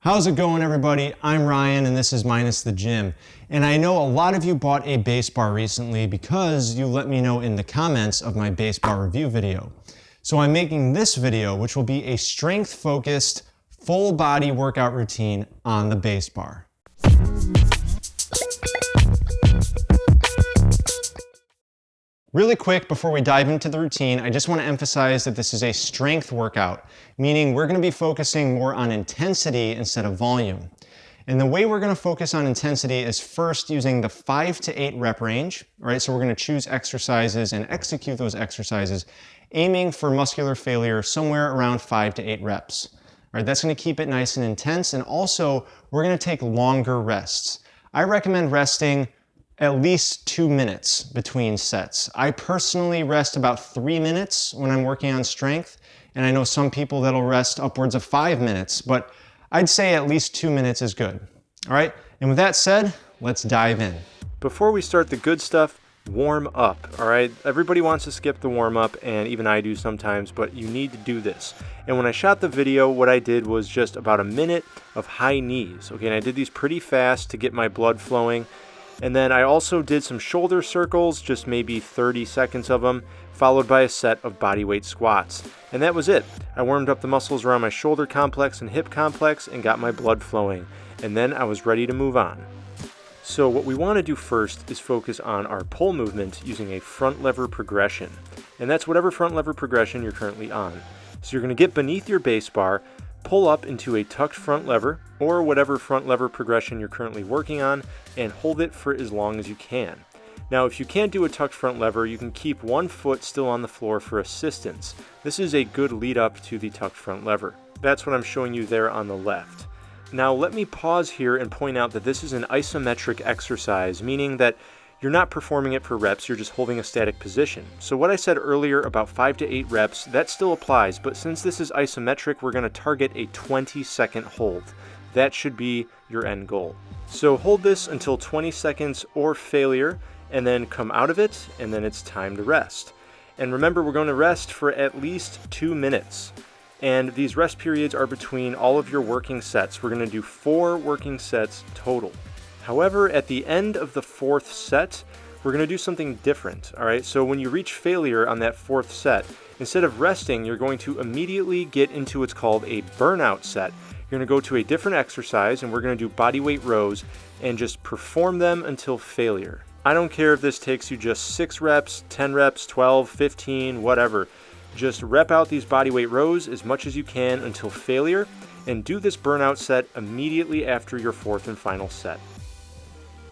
How's it going, everybody? I'm Ryan and this is Minus the Gym. And I know a lot of you bought a BaseBar recently because you let me know in the comments of my BaseBar review video. So I'm making this video, which will be a strength-focused, full body workout routine on the BaseBar. Really quick, before we dive into the routine, I just want to emphasize that this is a strength workout, meaning we're going to be focusing more on intensity instead of volume. And the way we're going to focus on intensity is first using the 5 to 8 rep range. All right, so we're going to choose exercises and execute those exercises, aiming for muscular failure somewhere around 5 to 8 reps. All right, that's going to keep it nice and intense, and also we're going to take longer rests. I recommend resting at least 2 minutes between sets. I personally rest about 3 minutes when I'm working on strength, and I know some people that'll rest upwards of 5 minutes, but I'd say at least 2 minutes is good. All right, and with that said, let's dive in. Before we start the good stuff, warm up, all right? Everybody wants to skip the warm up, and even I do sometimes, but you need to do this. And when I shot the video, what I did was just about a minute of high knees, okay? And I did these pretty fast to get my blood flowing. And then I also did some shoulder circles, just maybe 30 seconds of them, followed by a set of bodyweight squats. And that was it. I warmed up the muscles around my shoulder complex and hip complex and got my blood flowing. And then I was ready to move on. So what we want to do first is focus on our pull movement using a front lever progression. And that's whatever front lever progression you're currently on. So you're going to get beneath your base bar, pull up into a tucked front lever, or whatever front lever progression you're currently working on, and hold it for as long as you can. Now, if you can't do a tucked front lever, you can keep one foot still on the floor for assistance. This is a good lead up to the tucked front lever. That's what I'm showing you there on the left. Now, let me pause here and point out that this is an isometric exercise, meaning that you're not performing it for reps, you're just holding a static position. So what I said earlier about 5 to 8 reps, that still applies, but since this is isometric, we're going to target a 20-second hold. That should be your end goal. So hold this until 20 seconds or failure, and then come out of it, and then it's time to rest. And remember, we're going to rest for at least 2 minutes. And these rest periods are between all of your working sets. We're going to do 4 working sets total. However, at the end of the 4th set, we're going to do something different, all right? So when you reach failure on that 4th set, instead of resting, you're going to immediately get into what's called a burnout set. You're going to go to a different exercise, and we're going to do bodyweight rows and just perform them until failure. I don't care if this takes you just 6 reps, 10 reps, 12, 15, whatever. Just rep out these bodyweight rows as much as you can until failure, and do this burnout set immediately after your 4th and final set.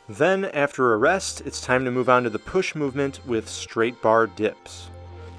Then, after a rest, it's time to move on to the push movement with straight bar dips.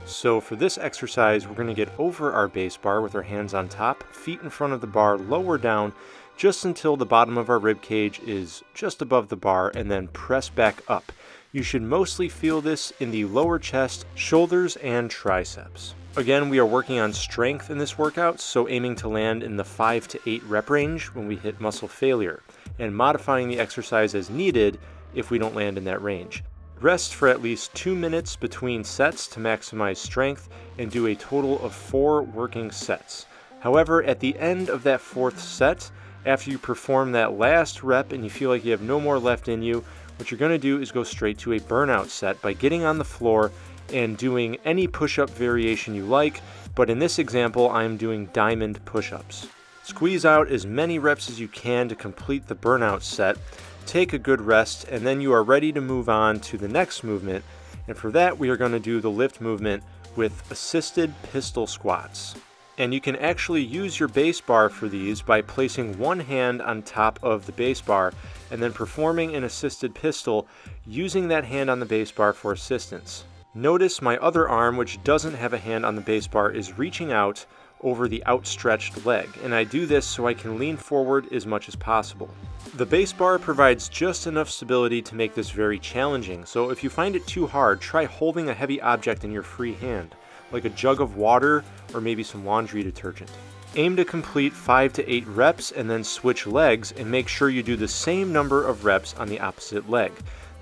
So for this exercise, we're going to get over our base bar with our hands on top, feet in front of the bar, lower down, just until the bottom of our rib cage is just above the bar, and then press back up. You should mostly feel this in the lower chest, shoulders, and triceps. Again, we are working on strength in this workout, so aiming to land in the 5 to 8 rep range when we hit muscle failure, and modifying the exercise as needed if we don't land in that range. Rest for at least 2 minutes between sets to maximize strength, and do a total of 4 working sets. However, at the end of that 4th set, after you perform that last rep and you feel like you have no more left in you, what you're going to do is go straight to a burnout set by getting on the floor and doing any push-up variation you like, but in this example, I'm doing diamond push-ups. Squeeze out as many reps as you can to complete the burnout set, take a good rest, and then you are ready to move on to the next movement, and for that we are going to do the lift movement with assisted pistol squats. And you can actually use your base bar for these by placing one hand on top of the base bar and then performing an assisted pistol using that hand on the base bar for assistance. Notice my other arm, which doesn't have a hand on the base bar, is reaching out over the outstretched leg, and I do this so I can lean forward as much as possible. The base bar provides just enough stability to make this very challenging, so if you find it too hard, try holding a heavy object in your free hand, like a jug of water or maybe some laundry detergent. Aim to complete 5 to 8 reps and then switch legs, and make sure you do the same number of reps on the opposite leg.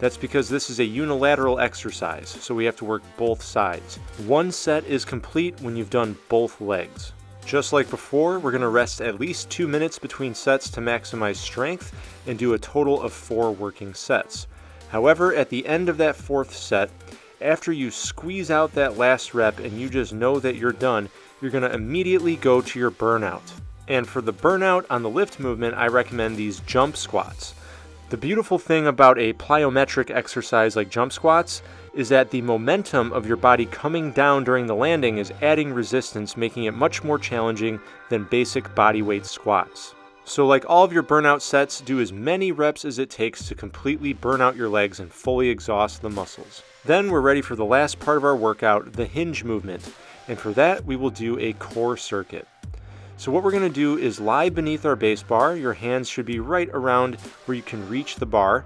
That's because this is a unilateral exercise, so we have to work both sides. One set is complete when you've done both legs. Just like before, we're going to rest at least 2 minutes between sets to maximize strength and do a total of 4 working sets. However, at the end of that 4th set, after you squeeze out that last rep and you just know that you're done, you're going to immediately go to your burnout. And for the burnout on the lift movement, I recommend these jump squats. The beautiful thing about a plyometric exercise like jump squats is that the momentum of your body coming down during the landing is adding resistance, making it much more challenging than basic body weight squats. So like all of your burnout sets, do as many reps as it takes to completely burn out your legs and fully exhaust the muscles. Then we're ready for the last part of our workout, the hinge movement. And for that, we will do a core circuit. So what we're going to do is lie beneath our base bar. Your hands should be right around where you can reach the bar.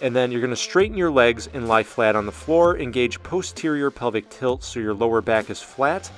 And then you're going to straighten your legs and lie flat on the floor. Engage posterior pelvic tilt so your lower back is flat.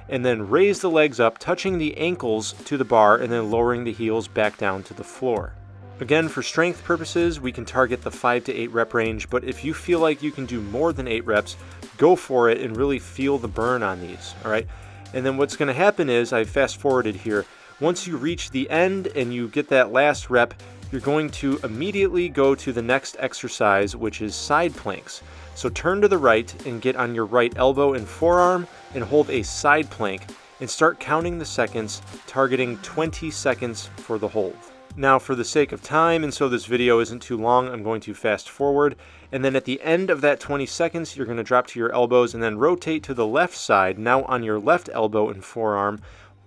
And then raise the legs up, touching the ankles to the bar and then lowering the heels back down to the floor. Again, for strength purposes, we can target the 5 to 8 rep range, but if you feel like you can do more than 8 reps, go for it and really feel the burn on these, all right? And then what's going to happen is, I fast forwarded here, once you reach the end and you get that last rep, you're going to immediately go to the next exercise, which is side planks. So turn to the right and get on your right elbow and forearm and hold a side plank and start counting the seconds, targeting 20 seconds for the hold. Now for the sake of time, and so this video isn't too long, I'm going to fast forward. And then at the end of that 20 seconds, you're going to drop to your elbows and then rotate to the left side, now on your left elbow and forearm,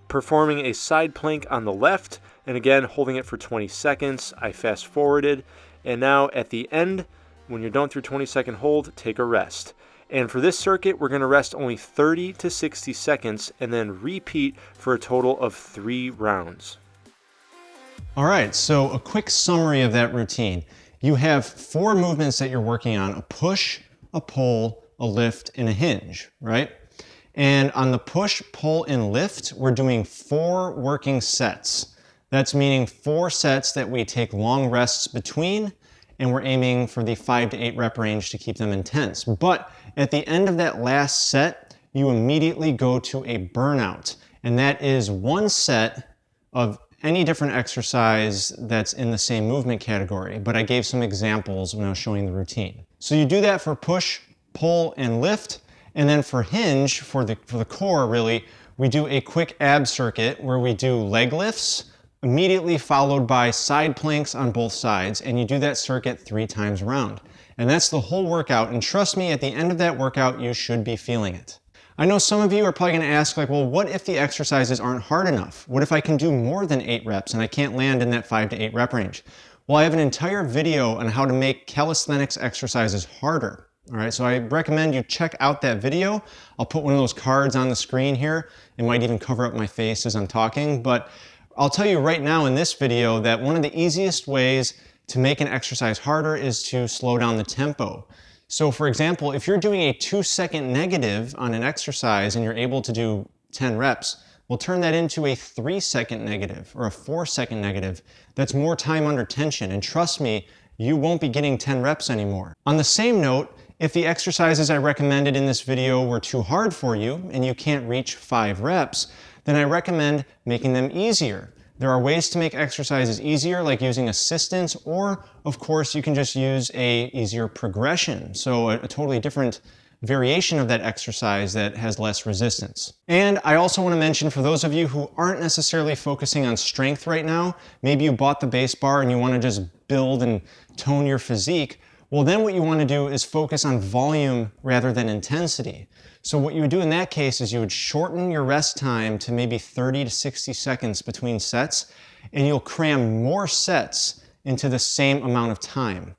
performing a side plank on the left, and again, holding it for 20 seconds. I fast forwarded, and now at the end, when you're done through 20-second hold, take a rest. And for this circuit, we're going to rest only 30 to 60 seconds and then repeat for a total of 3 rounds. All right, so a quick summary of that routine. You have 4 movements that you're working on: a push, a pull, a lift, and a hinge, right? And on the push, pull, and lift, we're doing 4 working sets. That's meaning 4 sets that we take long rests between, and we're aiming for the 5 to 8 rep range to keep them intense. But at the end of that last set, you immediately go to a burnout. And that is 1 set of any different exercise that's in the same movement category. But I gave some examples when I was showing the routine. So you do that for push, pull, and lift. And then for hinge, for the core really, we do a quick ab circuit where we do leg lifts, immediately followed by side planks on both sides, and you do that circuit 3 times around. And that's the whole workout, and trust me, at the end of that workout, you should be feeling it. I know some of you are probably gonna ask, like, well, what if the exercises aren't hard enough? What if I can do more than 8 reps and I can't land in that 5 to 8 rep range? Well, I have an entire video on how to make calisthenics exercises harder. All right, so I recommend you check out that video. I'll put one of those cards on the screen here. It might even cover up my face as I'm talking, but I'll tell you right now in this video that one of the easiest ways to make an exercise harder is to slow down the tempo. So for example, if you're doing a 2-second negative on an exercise and you're able to do 10 reps, we'll turn that into a 3-second negative or a 4-second negative. That's more time under tension, and trust me, you won't be getting 10 reps anymore. On the same note, if the exercises I recommended in this video were too hard for you and you can't reach 5 reps, then I recommend making them easier. There are ways to make exercises easier, like using assistance, or of course you can just use a easier progression. So a totally different variation of that exercise that has less resistance. And I also want to mention, for those of you who aren't necessarily focusing on strength right now, maybe you bought the BaseBar and you want to just build and tone your physique, well then what you want to do is focus on volume rather than intensity. So what you would do in that case is you would shorten your rest time to maybe 30 to 60 seconds between sets, and you'll cram more sets into the same amount of time.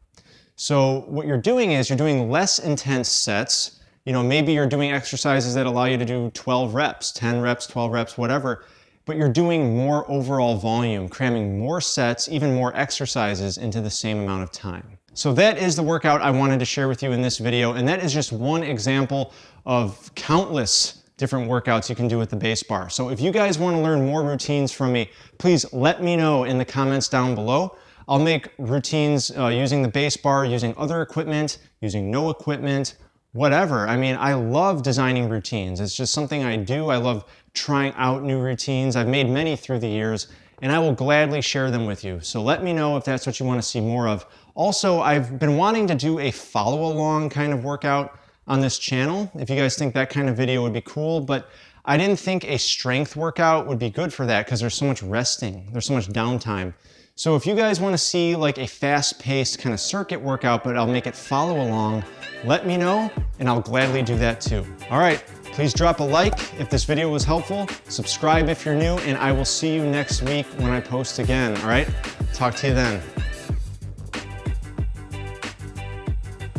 So what you're doing is you're doing less intense sets. You know, maybe you're doing exercises that allow you to do 12 reps, 10 reps, 12 reps, whatever, but you're doing more overall volume, cramming more sets, even more exercises into the same amount of time. So that is the workout I wanted to share with you in this video, and that is just one example of countless different workouts you can do with the BaseBar. So if you guys want to learn more routines from me, please let me know in the comments down below. I'll make routines using the BaseBar, using other equipment, using no equipment, whatever. I mean, I love designing routines. It's just something I do. I love trying out new routines. I've made many through the years, and I will gladly share them with you. So let me know if that's what you want to see more of. Also, I've been wanting to do a follow-along kind of workout on this channel, if you guys think that kind of video would be cool, but I didn't think a strength workout would be good for that because there's so much resting, there's so much downtime. So if you guys want to see like a fast-paced kind of circuit workout, but I'll make it follow along, let me know and I'll gladly do that too. All right, please drop a like if this video was helpful, subscribe if you're new, and I will see you next week when I post again, all right? Talk to you then.